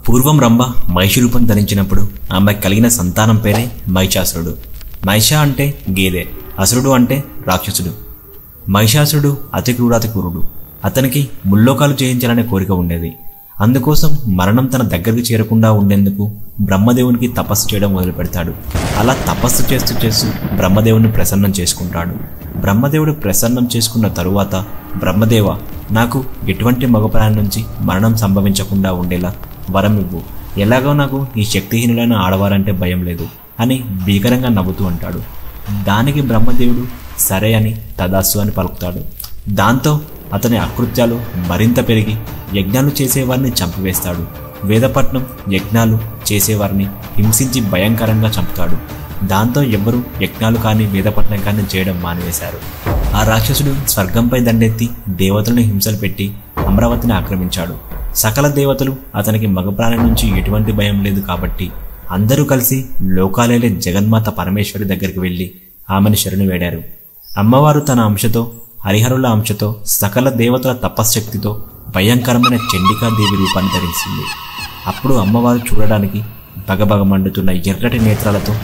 పూర్వం రంభ మహిషి రూపం ధరించినప్పుడు ఆమెకు కలిగిన సంతానం పేరే మహిషాసురుడు. మహిష అంటే గేదె, అసురుడు అంటే రాక్షసుడు. మహిషాసురుడు అతి క్రూరాతి. అతనికి ముల్లోకాలు జయించాలనే కోరిక ఉండేది. అందుకోసం మరణం తన దగ్గరికి చేరకుండా ఉండేందుకు బ్రహ్మదేవునికి తపస్సు చేయడం మొదలు పెడతాడు. అలా తపస్సు చేస్తూ చేస్తూ బ్రహ్మదేవుని ప్రసన్నం చేసుకుంటాడు. బ్రహ్మదేవుడు ప్రసన్నం చేసుకున్న తరువాత, బ్రహ్మదేవ, నాకు ఎటువంటి మగప్రాణం నుంచి మరణం సంభవించకుండా ఉండేలా వరం ఇవ్వు. ఎలాగో నాకు ఈ శక్తిహీనులైన ఆడవారంటే భయం లేదు అని భీకరంగా నవ్వుతూ అంటాడు. దానికి బ్రహ్మదేవుడు సరే అని తదాస్తు అని పలుకుతాడు. దాంతో అతని అకృత్యాలు మరింత పెరిగి యజ్ఞాలు చేసేవారిని చంపివేస్తాడు. వేదపట్నం యజ్ఞాలు చేసేవారిని హింసించి భయంకరంగా చంపుతాడు. దాంతో ఎవ్వరూ యజ్ఞాలు కానీ వేదపట్నం కానీ చేయడం మానివేశారు. ఆ రాక్షసుడు స్వర్గంపై దండెత్తి దేవతలను హింసలు పెట్టి అమరావతిని ఆక్రమించాడు. సకల దేవతలు అతనికి మగప్రాణం నుంచి ఎటువంటి భయం లేదు కాబట్టి అందరూ కలిసి లోకాలేలే జగన్మాత పరమేశ్వరి దగ్గరికి వెళ్ళి ఆమెను శరణు వేడారు. అమ్మవారు తన అంశతో, హరిహరుల అంశతో, సకల దేవతల తపశ్శక్తితో భయంకరమైన చండికాదేవి రూపాన్ని ధరించింది. అప్పుడు అమ్మవారు చూడడానికి బగబగ మండుతున్న ఎర్రటి నేత్రాలతో,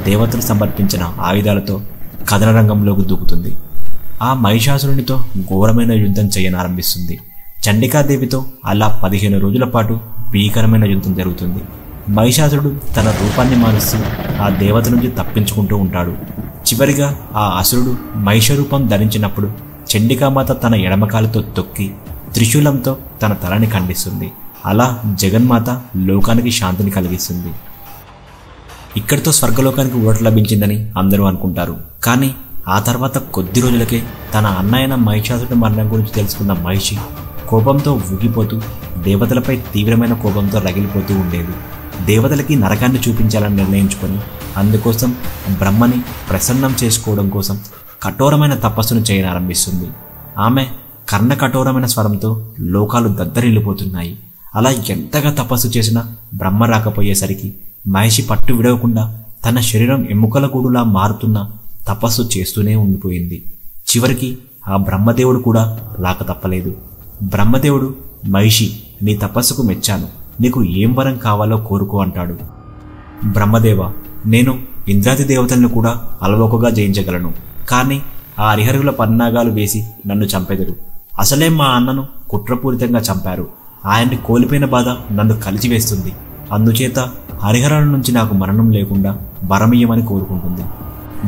దేవతలు సమర్పించిన ఆయుధాలతో కథన రంగంలోకి దూకుతుంది. ఆ మహిషాసురునితో ఘోరమైన యుద్ధం చేయనారంభిస్తుంది. చండికాదేవితో అలా 15 రోజుల పాటు భీకరమైన యుద్ధం జరుగుతుంది. మహిషాసురుడు తన రూపాన్ని మారుస్తూ ఆ దేవత నుంచి తప్పించుకుంటూ ఉంటాడు. చివరిగా ఆ అసురుడు మహిష రూపం ధరించినప్పుడు చండికామాత తన ఎడమకాలతో తొక్కి త్రిశూలంతో తన తలని ఖండిస్తుంది. అలా జగన్మాత లోకానికి శాంతిని కలిగిస్తుంది. ఇక్కడితో స్వర్గలోకానికి ఊరట లభించిందని అందరూ అనుకుంటారు. కానీ ఆ తర్వాత కొద్ది రోజులకే తన అన్నయ్యన మహిషాసురుడి మరణం గురించి తెలుసుకున్న మహిషి కోపంతో ఊగిపోతూ దేవతలపై తీవ్రమైన కోపంతో రగిలిపోతూ ఉండేది. దేవతలకి నరకాన్ని చూపించాలని నిర్ణయించుకొని అందుకోసం బ్రహ్మని ప్రసన్నం చేసుకోవడం కోసం కఠోరమైన తపస్సును చేయనారంభిస్తుంది. ఆమె కర్ణ కఠోరమైన స్వరంతో లోకాలు దద్దరిల్లిపోతున్నాయి. అలా ఎంతగా తపస్సు చేసినా బ్రహ్మ రాకపోయేసరికి మహిషి పట్టు విడవకుండా తన శరీరం ఎముకల గూడులా మారుతున్న తపస్సు చేస్తూనే ఉండిపోయింది. చివరికి ఆ బ్రహ్మదేవుడు కూడా రాక తప్పలేదు. బ్రహ్మదేవుడు, మహిషి, నీ తపస్సుకు మెచ్చాను, నీకు ఏం వరం కావాలో కోరుకో అంటాడు. బ్రహ్మదేవ, నేను ఇంద్రాది దేవతలను కూడా అలవోకగా జయించగలను. కానీ ఆ హరిహరుల పన్నాగాలు వేసి నన్ను చంపెదరు. అసలే మా అన్నను కుట్రపూరితంగా చంపారు. ఆయన్ని కోల్పోయిన బాధ నన్ను కలిచివేస్తుంది. అందుచేత హరిహరుల నుంచి నాకు మరణం లేకుండా వరమియ్యమని కోరుకుంటుంది.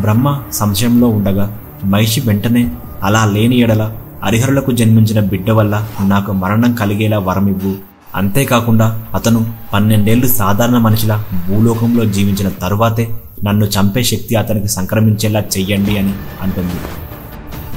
బ్రహ్మ సంశయంలో ఉండగా మహిషి వెంటనే, అలా లేని ఎడల హరిహరులకు జన్మించిన బిడ్డ వల్ల నాకు మరణం కలిగేలా వరమివ్వు. అంతేకాకుండా అతను 12 ఏళ్లు సాధారణ మనిషిలా భూలోకంలో జీవించిన తరువాతే నన్ను చంపే శక్తి అతనికి సంక్రమించేలా చెయ్యండి అని అంటుంది.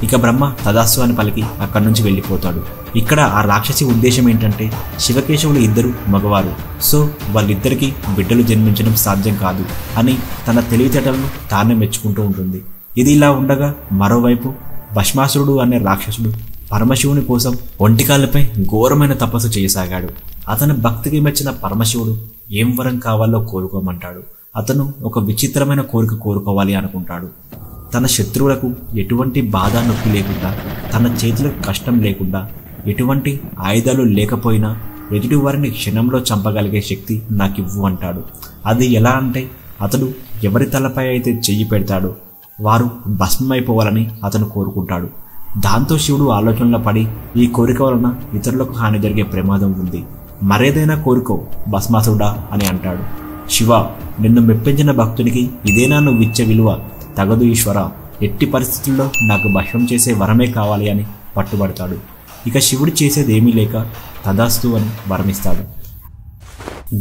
ఇక బ్రహ్మ తదాస్తు అని పలికి అక్కడి నుంచి వెళ్ళిపోతాడు. ఇక్కడ ఆ రాక్షసి ఉద్దేశం ఏంటంటే, శివకేశవులు ఇద్దరు మగవారు, సో వాళ్ళిద్దరికీ బిడ్డలు జన్మించడం సాధ్యం కాదు అని తన తెలివితేటలను తానే మెచ్చుకుంటూ ఉంటుంది. ఇది ఇలా ఉండగా మరోవైపు భస్మాసురుడు అనే రాక్షసుడు పరమశివుని కోసం ఒంటికాళ్ళపై ఘోరమైన తపస్సు చేయసాగాడు. అతని భక్తికి మెచ్చిన పరమశివుడు ఏం వరం కావాలో కోరుకోమంటాడు. అతను ఒక విచిత్రమైన కోరిక కోరుకోవాలి అనుకుంటాడు. తన శత్రువులకు ఎటువంటి బాధ నొప్పి లేకుండా, తన చేతులకు కష్టం లేకుండా, ఎటువంటి ఆయుధాలు లేకపోయినా ఎదుటి వారిని క్షణంలో చంపగలిగే శక్తి నాకివ్వు అంటాడు. అది ఎలా అంటే, అతడు ఎవరి తలపై అయితే చెయ్యి పెడతాడో వారు భస్మమైపోవాలని అతను కోరుకుంటాడు. దాంతో శివుడు ఆలోచనలో పడి, ఈ కోరిక వలన ఇతరులకు హాని జరిగే ప్రమాదం ఉంది, మరేదైనా కోరుకో భస్మాసురుడా అని అంటాడు. శివ, నిన్ను మెప్పించిన భక్తునికి ఇదేనా నువ్వు ఇచ్చే విలువ? తగదు ఈశ్వర, ఎట్టి పరిస్థితుల్లో నాకు భస్మం చేసే వరమే కావాలి అని పట్టుబడతాడు. ఇక శివుడు చేసేదేమీ లేక తదాస్తు అని వరమిస్తాడు.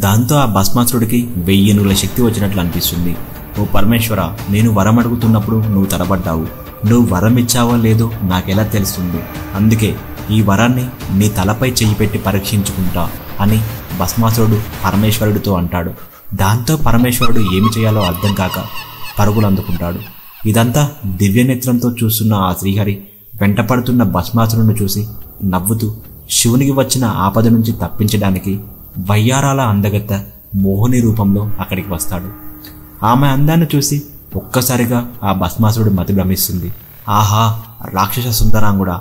దాంతో ఆ భస్మాసురుడికి 1000 ఏనుగుల శక్తి వచ్చినట్లు అనిపిస్తుంది. ఓ పరమేశ్వర, నేను వరం అడుగుతున్నప్పుడు నువ్వు తడబడ్డావు. నువ్వు వరం ఇచ్చావో లేదో నాకెలా తెలుస్తుంది? అందుకే ఈ వరాన్ని నీ తలపై చెయ్యి పెట్టి పరీక్షించుకుంటా అని భస్మాసురుడు పరమేశ్వరుడితో అంటాడు. దాంతో పరమేశ్వరుడు ఏమి చేయాలో అర్థం కాక పరుగులు అందుకుంటాడు. ఇదంతా దివ్యనేత్రంతో చూస్తున్న ఆ శ్రీహరి వెంటపడుతున్న భస్మాసురుడిని చూసి నవ్వుతూ శివునికి వచ్చిన ఆపద నుంచి తప్పించడానికి వయ్యారాల అందగత్త మోహిని రూపంలో అక్కడికి వస్తాడు. ఆమె అందాన్ని చూసి ఒక్కసారిగా ఆ భస్మాసురుడు మతి భ్రమిస్తుంది. ఆహా, రాక్షస సుందరాంగుడా,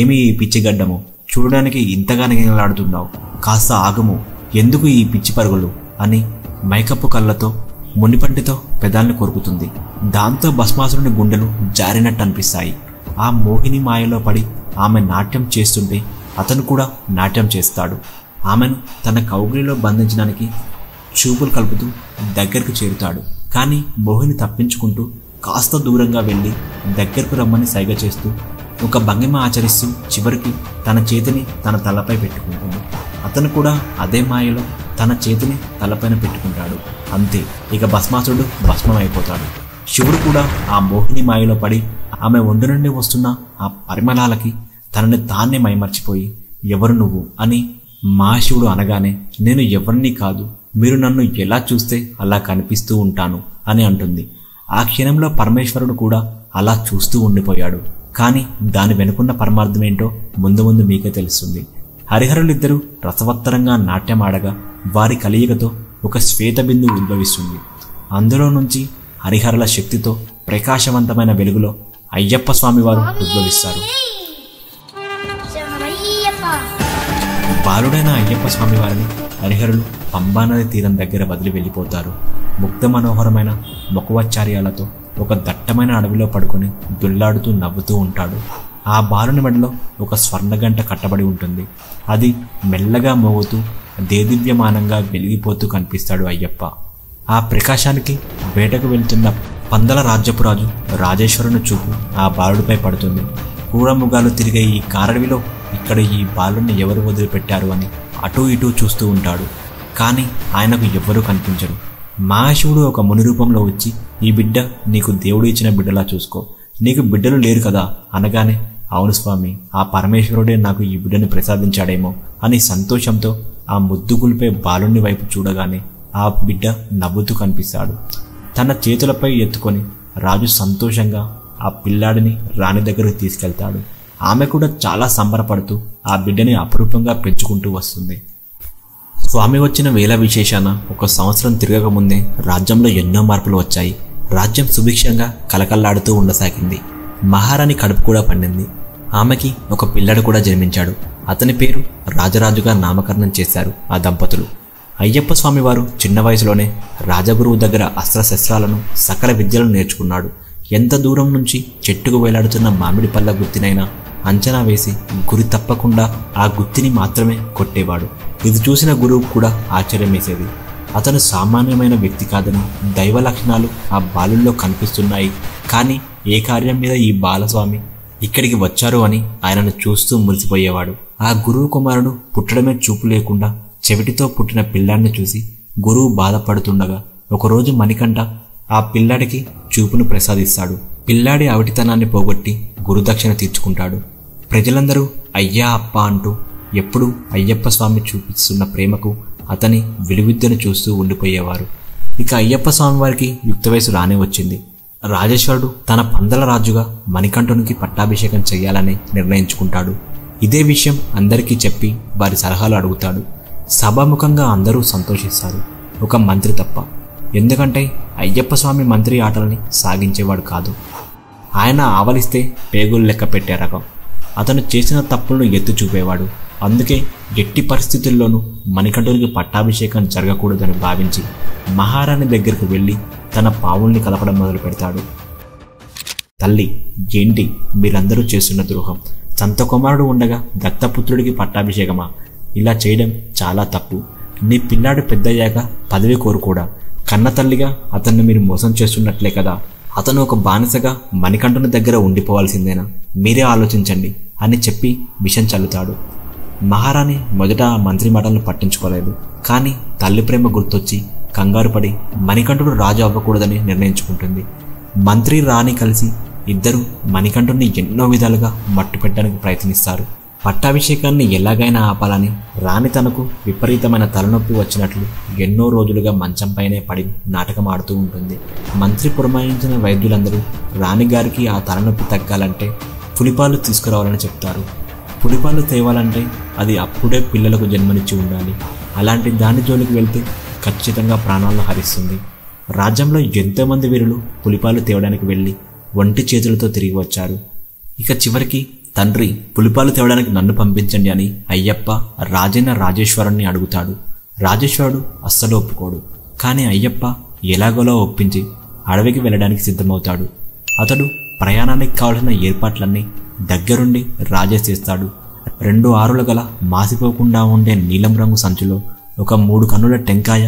ఏమీ ఈ పిచ్చిగడ్డము, చూడడానికి ఇంతగా నిగలాడుతున్నావు, కాస్త ఆగము, ఎందుకు ఈ పిచ్చి పరుగులు అని మైకప్పు కళ్ళతో మునిపంటితో పెదాలను కొరుకుతుంది. దాంతో భస్మాసురుని గుండెలు జారినట్టు అనిపిస్తాయి. ఆ మోహిని మాయలో పడి ఆమె నాట్యం చేస్తుంటే అతను కూడా నాట్యం చేస్తాడు. ఆమెను తన కౌగిలిలో బంధించడానికి చూపులు కలుపుతూ దగ్గరకు చేరుతాడు. కానీ మోహిని తప్పించుకుంటూ కాస్త దూరంగా వెళ్ళి దగ్గరకు రమ్మని సైగ చేస్తూ ఒక భంగిమ ఆచరిస్తూ చివరికి తన చేతిని తన తలపై పెట్టుకుంటుంది. అతను కూడా అదే మాయలో తన చేతిని తలపైన పెట్టుకుంటాడు. అంతే, ఇక భస్మాసురుడు భస్మమైపోతాడు. శివుడు కూడా ఆ మోహిని మాయలో పడి ఆమె ఒంటి నుండి వస్తున్న ఆ పరిమళాలకి తనని తానే మైమర్చిపోయి ఎవరు నువ్వు అని మహాశివుడు అనగానే నేను ఎవరిని కాదు, మీరు నన్ను ఎలా చూస్తే అలా కనిపిస్తూ ఉంటాను అని అంటుంది. ఆ క్షణంలో పరమేశ్వరుడు కూడా అలా చూస్తూ ఉండిపోయాడు. కానీ దాని వెనుకున్న పరమార్థం ఏంటో ముందు ముందు మీకే తెలుస్తుంది. హరిహరులిద్దరూ రసవత్తరంగా నాట్యమాడగా వారి కలియికతో ఒక శ్వేత బిందువు ఉద్భవిస్తుంది. అందులో నుంచి హరిహరుల శక్తితో ప్రకాశవంతమైన వెలుగులో అయ్యప్ప స్వామి వారు ఉద్భవిస్తారు. బాలుడైన అయ్యప్ప స్వామి వారిని హరిహరులు పంబానది తీరం దగ్గర వదిలి వెళ్ళిపోతారు. ముగ్ధ మనోహరమైన ముఖవచ్చార్యాలతో ఒక దట్టమైన అడవిలో పడుకొని దుల్లాడుతూ నవ్వుతూ ఉంటాడు. ఆ బాలుని మెడలో ఒక స్వర్ణగంట కట్టబడి ఉంటుంది. అది మెల్లగా మోగుతూ దేదివ్యమానంగా వెలిగిపోతూ కనిపిస్తాడు అయ్యప్ప. ఆ ప్రకాశానికి వేటకు వెళ్తున్న పందల రాజ్యపురాజు రాజేశ్వరుని చూపు ఆ బాలుడిపై పడుతుంది. కూరముగాలు తిరిగే ఈ కారడవిలో ఇక్కడ ఈ బాలుడిని ఎవరు వదిలిపెట్టారు అని అటూ ఇటూ చూస్తూ ఉంటాడు. కానీ ఆయనకు ఎవ్వరూ కనిపించరు. మహాశివుడు ఒక ముని రూపంలో వచ్చి ఈ బిడ్డ నీకు దేవుడు ఇచ్చిన బిడ్డలా చూసుకో, నీకు బిడ్డలు లేరు కదా అనగానే అవును స్వామి, ఆ పరమేశ్వరుడే నాకు ఈ బిడ్డని ప్రసాదించాడేమో అని సంతోషంతో ఆ ముద్దుగులిపై బాలుని వైపు చూడగానే ఆ బిడ్డ నవ్వుతూ కనిపిస్తాడు. తన చేతులపై ఎత్తుకొని రాజు సంతోషంగా ఆ పిల్లాడిని రాణి దగ్గరకు తీసుకెళ్తాడు. ఆమె కూడా చాలా సంబరపడుతూ ఆ బిడ్డని అపురూపంగా పెంచుకుంటూ వస్తుంది. స్వామి వచ్చిన వేళ విశేషాన ఒక సంవత్సరం తిరగకముందే రాజ్యంలో ఎన్నో మార్పులు వచ్చాయి. రాజ్యం సుభిక్షంగా కలకల్లాడుతూ ఉండసాగింది. మహారాణి కడుపు కూడా పండింది. ఆమెకి ఒక పిల్లాడు కూడా జన్మించాడు. అతని పేరు రాజరాజుగా నామకరణం చేశారు ఆ దంపతులు. అయ్యప్ప స్వామి వారు చిన్న వయసులోనే రాజగురువు దగ్గర అస్త్రశస్త్రాలను సకల విద్యలను నేర్చుకున్నాడు. ఎంత దూరం నుంచి చెట్టుకు వేలాడుతున్న మామిడి పళ్ళ గుత్తినైనా అంచనా వేసి గురి తప్పకుండా ఆ గుత్తిని మాత్రమే కొట్టేవాడు. ఇది చూసిన గురువు కూడా ఆశ్చర్యం వేసేది. అతను సామాన్యమైన వ్యక్తి కాదని, దైవ లక్షణాలు ఆ బాలుల్లో కనిపిస్తున్నాయి. కానీ ఏ కార్యం మీద ఈ బాలస్వామి ఇక్కడికి వచ్చారు అని ఆయనను చూస్తూ మురిసిపోయేవాడు. ఆ గురువు కుమారుడు పుట్టడమే చూపు లేకుండా చెవిటితో పుట్టిన పిల్లాడిని చూసి గురువు బాధపడుతుండగా ఒకరోజు మణికంఠ ఆ పిల్లాడికి చూపును ప్రసాదిస్తాడు. పిల్లాడి అవిటితనాన్ని పోగొట్టి గురుదక్షిణ తీర్చుకుంటాడు. ప్రజలందరూ అయ్యా అప్ప అంటూ ఎప్పుడూ అయ్యప్ప స్వామి చూపిస్తున్న ప్రేమకు అతని విలువిద్యను చూస్తూ ఉండిపోయేవారు. ఇక అయ్యప్ప స్వామి వారికి యుక్త వయసు రానే వచ్చింది. రాజేశ్వరుడు తన పందల రాజుగా మణికంఠునికి పట్టాభిషేకం చేయాలని నిర్ణయించుకుంటాడు. ఇదే విషయం అందరికీ చెప్పి వారి సలహాలు అడుగుతాడు. సభాముఖంగా అందరూ సంతోషిస్తారు, ఒక మంత్రి తప్ప. ఎందుకంటే అయ్యప్ప స్వామి మంత్రి ఆటలని సాగించేవాడు కాదు. ఆయన ఆవలిస్తే పేగులు లెక్క పెట్టే రకం. అతను చేసిన తప్పులను ఎత్తి చూపేవాడు. అందుకే ఎట్టి పరిస్థితుల్లోనూ మణికంఠునికి పట్టాభిషేకం జరగకూడదని భావించి మహారాణి దగ్గరకు వెళ్ళి తన పావుల్ని కలపడం మొదలు పెడతాడు. తల్లి, ఏంటి మీరందరూ చేస్తున్న ద్రోహం? సంత కుమారుడు ఉండగా దత్తపుత్రుడికి పట్టాభిషేకమా? ఇలా చేయడం చాలా తప్పు. నీ పిల్లాడు పెద్దయ్యాక పదవి కోరుకోడా? కన్న తల్లిగా అతన్ని మీరు మోసం చేస్తున్నట్లే కదా. అతను ఒక బానిసగా మణికంఠుని దగ్గర ఉండిపోవాల్సిందేనా? మీరే ఆలోచించండి అని చెప్పి విషం చల్లుతాడు. మహారాణి మొదట ఆ మంత్రి మాటలను పట్టించుకోలేదు. కానీ తల్లి ప్రేమ గుర్తొచ్చి కంగారు పడి మణికంఠుడు రాజు అవ్వకూడదని నిర్ణయించుకుంటుంది. మంత్రి రాణి కలిసి ఇద్దరు మణికంఠుడిని ఎన్నో విధాలుగా మట్టు పెట్టడానికి ప్రయత్నిస్తారు. పట్టాభిషేకాన్ని ఎలాగైనా ఆపాలని రాణి తనకు విపరీతమైన తలనొప్పి వచ్చినట్లు ఎన్నో రోజులుగా మంచంపైనే పడి నాటకం ఆడుతూ ఉంటుంది. మంత్రి పురమాయించిన వైద్యులందరూ రాణిగారికి ఆ తలనొప్పి తగ్గాలంటే పులిపాలు తీసుకురావాలని చెప్తారు. పులిపాలు తేవాలంటే అది అప్పుడే పిల్లలకు జన్మనిచ్చి ఉండాలి. అలాంటి దాని జోలికి వెళ్తే ఖచ్చితంగా ప్రాణాలను హరిస్తుంది. రాజ్యంలో ఎంతోమంది వీరులు పులిపాలు తేవడానికి వెళ్ళి ఒంటి చేతులతో తిరిగి వచ్చారు. ఇక చివరికి తండ్రి పులిపాలు తేవడానికి నన్ను పంపించండి అని అయ్యప్ప రాజైన రాజేశ్వరుణ్ణి అడుగుతాడు. రాజేశ్వరుడు అస్సలు ఒప్పుకోడు. కానీ అయ్యప్ప ఎలాగోలా ఒప్పించి అడవికి వెళ్ళడానికి సిద్ధమవుతాడు. అతడు ప్రయాణానికి కావలసిన ఏర్పాట్లన్నీ దగ్గరుండి రాజేష్ చేస్తాడు. 2 ఆరుల గల మాసిపోకుండా ఉండే నీలం రంగు సంచిలో ఒక 3 కన్నుల టెంకాయ,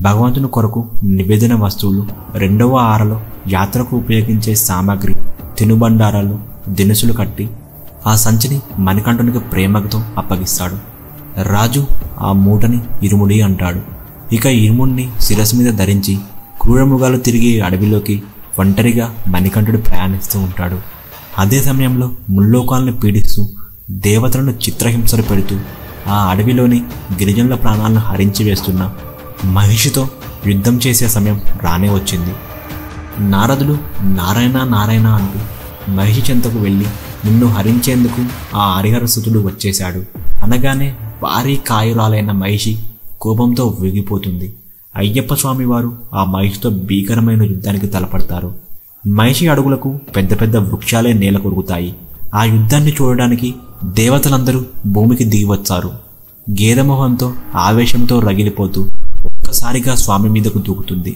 భగవంతుని కొరకు నివేదన వస్తువులు, 2వ ఆరలో యాత్రకు ఉపయోగించే సామాగ్రి, తినుబండారాలు, దినుసులు కట్టి ఆ సంచిని మణికంఠునికి ప్రేమతో అప్పగిస్తాడు. రాజు ఆ మూటని ఇరుముడి అంటాడు. ఇక ఇరుముడిని శిరస్సు మీద ధరించి క్రూరమృగాలు తిరిగి అడవిలోకి ఒంటరిగా మణికంఠుడు ప్రయాణిస్తూ ఉంటాడు. అదే సమయంలో ముల్లోకాలను పీడిస్తూ దేవతలను చిత్రహింసలు పెడుతూ ఆ అడవిలోని గిరిజనుల ప్రాణాలను హరించి వేస్తున్న మహిషితో యుద్ధం చేసే సమయం రానే వచ్చింది. నారదుడు నారాయణ నారాయణ అంటూ మహిషి చెంతకు వెళ్ళి నిన్ను హరించేందుకు ఆ హరిహరసుతుడు వచ్చేశాడు అనగానే భారీ కాయురాలైన మహిషి కోపంతో ఊగిపోతుంది. అయ్యప్ప స్వామివారు ఆ మహిషితో భీకరమైన యుద్ధానికి తలపడతారు. మహిషి అడుగులకు పెద్ద పెద్ద వృక్షాలే నేల కొరుకుతాయి. ఆ యుద్ధాన్ని చూడడానికి దేవతలందరూ భూమికి దిగివచ్చారు. గేదమోహంతో ఆవేశంతో రగిలిపోతూ ఒక్కసారిగా స్వామి మీదకు దూకుతుంది.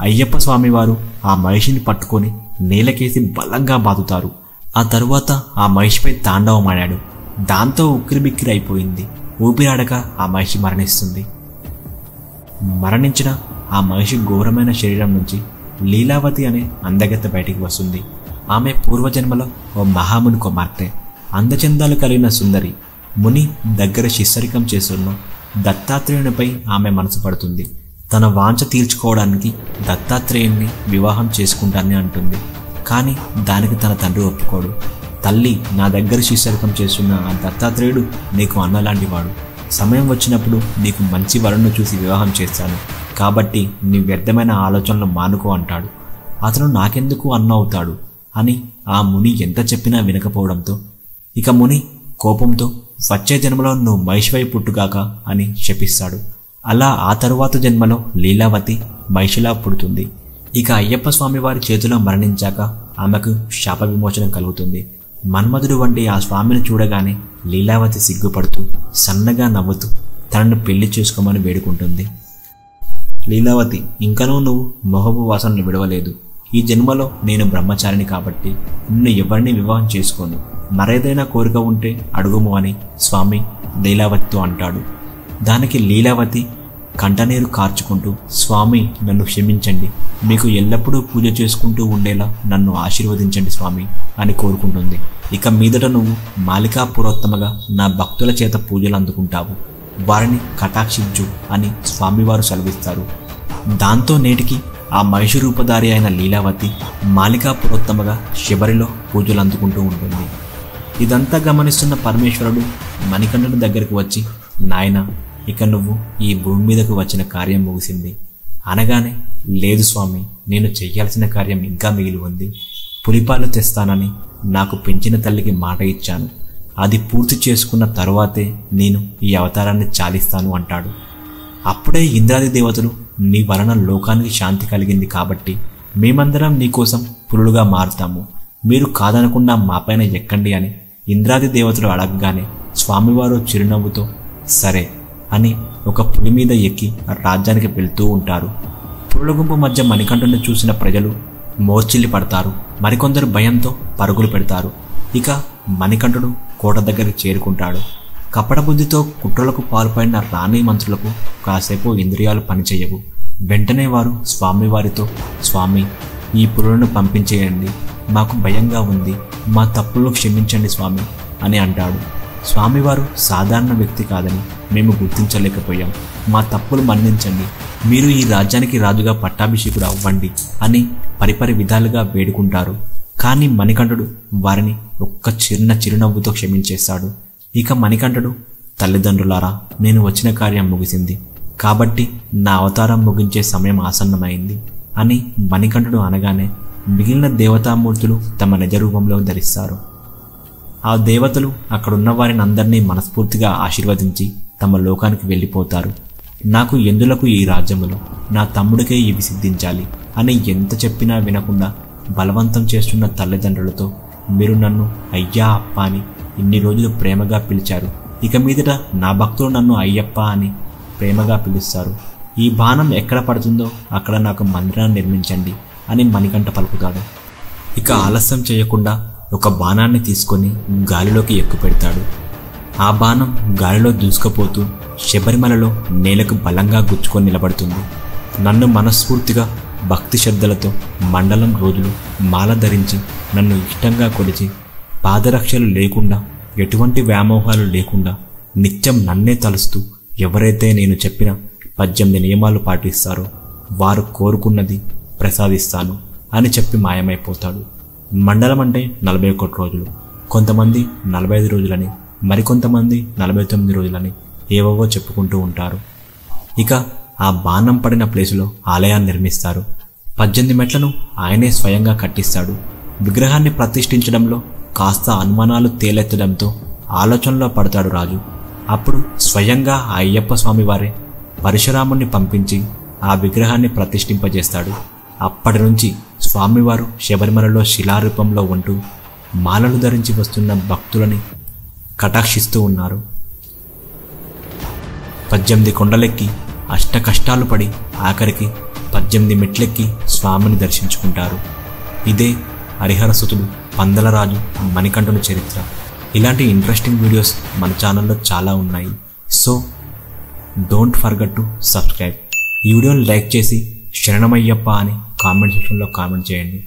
అయ్యప్ప స్వామివారు ఆ మహిషిని పట్టుకొని నేలకేసి బలంగా బాదుతారు. ఆ తరువాత ఆ మహిషిపై తాండవమాడాడు. దాంతో ఉక్కిరిబిక్కిరి అయిపోయింది. ఊపిరాడక ఆ మహిషి మరణిస్తుంది. మరణించిన ఆ మహిషి ఘోరమైన శరీరం నుంచి లీలావతి అనే అందగత్తె బయటికి వస్తుంది. ఆమె పూర్వజన్మలో ఓ మహాముని కుమార్తె. అందచందాలు కలిగిన సుందరి. ముని దగ్గర శిష్యరికం చేస్తున్న దత్తాత్రేయునిపై ఆమె మనసు పడుతుంది. తన వాంఛ తీర్చుకోవడానికి దత్తాత్రేయుణ్ణి వివాహం చేసుకుంటానని అంటుంది. కానీ దానికి తన తండ్రి ఒప్పుకోడు. తల్లి, నా దగ్గర శిష్యరికం చేస్తున్న ఆ దత్తాత్రేయుడు నీకు అన్నలాంటివాడు. సమయం వచ్చినప్పుడు నీకు మంచి వరుణ్ణి చూసి వివాహం చేస్తాను. కాబట్టి నీ వ్యర్థమైన ఆలోచనలు మానుకో అంటాడు. అతను నాకెందుకు అన్న అవుతాడు అని ఆ ముని ఎంత చెప్పినా వినకపోవడంతో ఇక ముని కోపంతో వచ్చే జన్మలో నువ్వు మహిషివై పుట్టుగాక అని శపిస్తాడు. అలా ఆ తరువాత జన్మలో లీలావతి మహిషిలా పుడుతుంది. ఇక అయ్యప్ప స్వామి వారి చేతిలో మరణించాక ఆమెకు శాప విమోచనం కలుగుతుంది. మన్మధుడు వంటి ఆ స్వామిని చూడగానే లీలావతి సిగ్గుపడుతూ సన్నగా నవ్వుతూ తనను పెళ్లి చేసుకోమని వేడుకుంటుంది. లీలావతి, ఇంకనూ నువ్వు మొహబు వాసనలు విడవలేదు. ఈ జన్మలో నేను బ్రహ్మచారిని కాబట్టి నిన్ను ఎవరిని వివాహం చేసుకోను. మరేదైనా కోరిక ఉంటే అడుగుము అని స్వామి లీలావతితో అంటాడు. దానికి లీలావతి కంటనీరు కార్చుకుంటూ, స్వామి నన్ను క్షమించండి, మీకు ఎల్లప్పుడూ పూజ చేసుకుంటూ ఉండేలా నన్ను ఆశీర్వదించండి స్వామి అని కోరుకుంటుంది. ఇక మీదట నువ్వు మాలికా పురోత్తమగా నా భక్తుల చేత పూజలు అందుకుంటావు, వారిని కటాక్షించు అని స్వామివారు సెలవిస్తారు. దాంతో నేటికి ఆ మహిషి రూపధారి అయిన లీలావతి మాలికా పురోత్తమగా శబరిలో పూజలు అందుకుంటూ ఉంటుంది. ఇదంతా గమనిస్తున్న పరమేశ్వరుడు మణికంఠుని దగ్గరికి వచ్చి, నాయనా, ఇక నువ్వు ఈ భూమి మీదకు వచ్చిన కార్యం ముగిసింది అనగానే, లేదు స్వామి, నేను చెయ్యాల్సిన కార్యం ఇంకా మిగిలి ఉంది. పులిపాలు తెస్తానని నాకు పెంచిన తల్లికి మాట ఇచ్చాను. అది పూర్తి చేసుకున్న తరువాతే నేను ఈ అవతారాన్ని చాలిస్తాను అంటాడు. అప్పుడే ఇంద్రాది దేవతలు, నీ వలన లోకానికి శాంతి కలిగింది కాబట్టి మేమందరం నీకోసం పులులుగా మారుతాము, మీరు కాదనకుండా మాపైన ఎక్కండి అని ఇంద్రాది దేవతలు అడగగానే స్వామివారు చిరునవ్వుతో సరే అని ఒక పులి మీద ఎక్కి రాజ్యానికి వెళ్తూ ఉంటారు. పులుల గుంపు మధ్య మణికంఠుని చూసిన ప్రజలు మోర్చిల్లి పడతారు. మరికొందరు భయంతో పరుగులు పెడతారు. ఇక మణికంఠుడు కోట దగ్గరికి చేరుకుంటాడు. కపటబుద్ధితో కుట్రలకు పాల్పడిన రాణి మంత్రులకు కాసేపు ఇంద్రియాలు పనిచేయవు. వెంటనే వారు స్వామివారితో, స్వామి, ఈ పులులను పంపించేయండి, మాకు భయంగా ఉంది, మా తప్పులను క్షమించండి స్వామి అని అంటాడు. స్వామివారు సాధారణ వ్యక్తి కాదని మేము గుర్తించలేకపోయాం, మా తప్పులు మన్నించండి, మీరు ఈ రాజ్యానికి రాజుగా పట్టాభిషేకుడు అవ్వండి అని పరిపరి విధాలుగా వేడుకుంటారు. కానీ మణికంఠుడు వారిని ఒక్క చిరునవ్వుతో క్షమించేస్తాడు. ఇక మణికంఠుడు, తల్లిదండ్రులారా, నేను వచ్చిన కార్యం ముగిసింది కాబట్టి నా అవతారం ముగించే సమయం ఆసన్నమైంది అని మణికంఠుడు అనగానే మిగిలిన దేవతామూర్తులు తమ నిజ రూపంలో ధరిస్తారు. ఆ దేవతలు అక్కడున్న వారిని అందరినీ మనస్ఫూర్తిగా ఆశీర్వదించి తమ లోకానికి వెళ్ళిపోతారు. నాకు ఎందులకు ఈ రాజ్యములు, నా తమ్ముడికే ఇవి సిద్ధించాలి అని ఎంత చెప్పినా వినకుండా బలవంతం చేస్తున్న తల్లిదండ్రులతో, మీరు నన్ను అయ్యా అప్ప అని ఇన్ని రోజులు ప్రేమగా పిలిచారు, ఇక మీదట నా భక్తులు నన్ను అయ్యప్ప అని ప్రేమగా పిలుస్తారు. ఈ బాణం ఎక్కడ పడుతుందో అక్కడ నాకు మందిరాన్ని నిర్మించండి అని మణికంఠ పలుకుతాడు. ఇక ఆలస్యం చేయకుండా ఒక బాణాన్ని తీసుకొని గాలిలోకి ఎక్కుపెడతాడు. ఆ బాణం గాలిలో దూసుకుపోతూ శబరిమలలో నేలకు బలంగా గుచ్చుకొని నిలబడుతుంది. నన్ను మనస్ఫూర్తిగా భక్తి శ్రద్ధలతో మండలం రోజులు మాల ధరించి నన్ను ఇష్టంగా కొలిచి పాదరక్షలు లేకుండా ఎటువంటి వ్యామోహాలు లేకుండా నిత్యం నన్నే తలుస్తూ ఎవరైతే నేను చెప్పిన 18 నియమాలు పాటిస్తారో వారు కోరుకున్నది ప్రసాదిస్తాను అని చెప్పి మాయమైపోతాడు. మండలం అంటే 41 రోజులు, కొంతమంది 45 రోజులని, మరికొంతమంది 49 రోజులని ఏవో చెప్పుకుంటూ ఉంటారు. ఇక ఆ బాణం పడిన ప్లేసులో ఆలయాన్ని నిర్మిస్తారు. 18 మెట్లను ఆయనే స్వయంగా కట్టిస్తాడు. విగ్రహాన్ని ప్రతిష్ఠించడంలో కాస్త అనుమానాలు తేలెత్తడంతో ఆలోచనలో పడతాడు రాజు. అప్పుడు స్వయంగా ఆ అయ్యప్ప స్వామి వారే పరశురాముణ్ణి పంపించి ఆ విగ్రహాన్ని ప్రతిష్ఠింపజేస్తాడు. అప్పటి నుంచి స్వామివారు శబరిమలలో శిలారూపంలో ఉంటూ మాలలు ధరించి వస్తున్న భక్తులని కటాక్షిస్తూ ఉన్నారు. 18 కొండలెక్కి అష్ట కష్టాలు పడి ఆఖరికి 18 మెట్లెక్కి స్వామిని దర్శించుకుంటారు. ఇదే హరిహరసుతుడు పందలరాజు మణికంఠుని చరిత్ర. ఇలాంటి ఇంట్రెస్టింగ్ వీడియోస్ మన ఛానల్లో చాలా ఉన్నాయి. So don't forget to subscribe. ఈ వీడియోని లైక్ చేసి శరణమయ్యప్ప అని కామెంట్ సెక్షన్లో కామెంట్ చేయండి.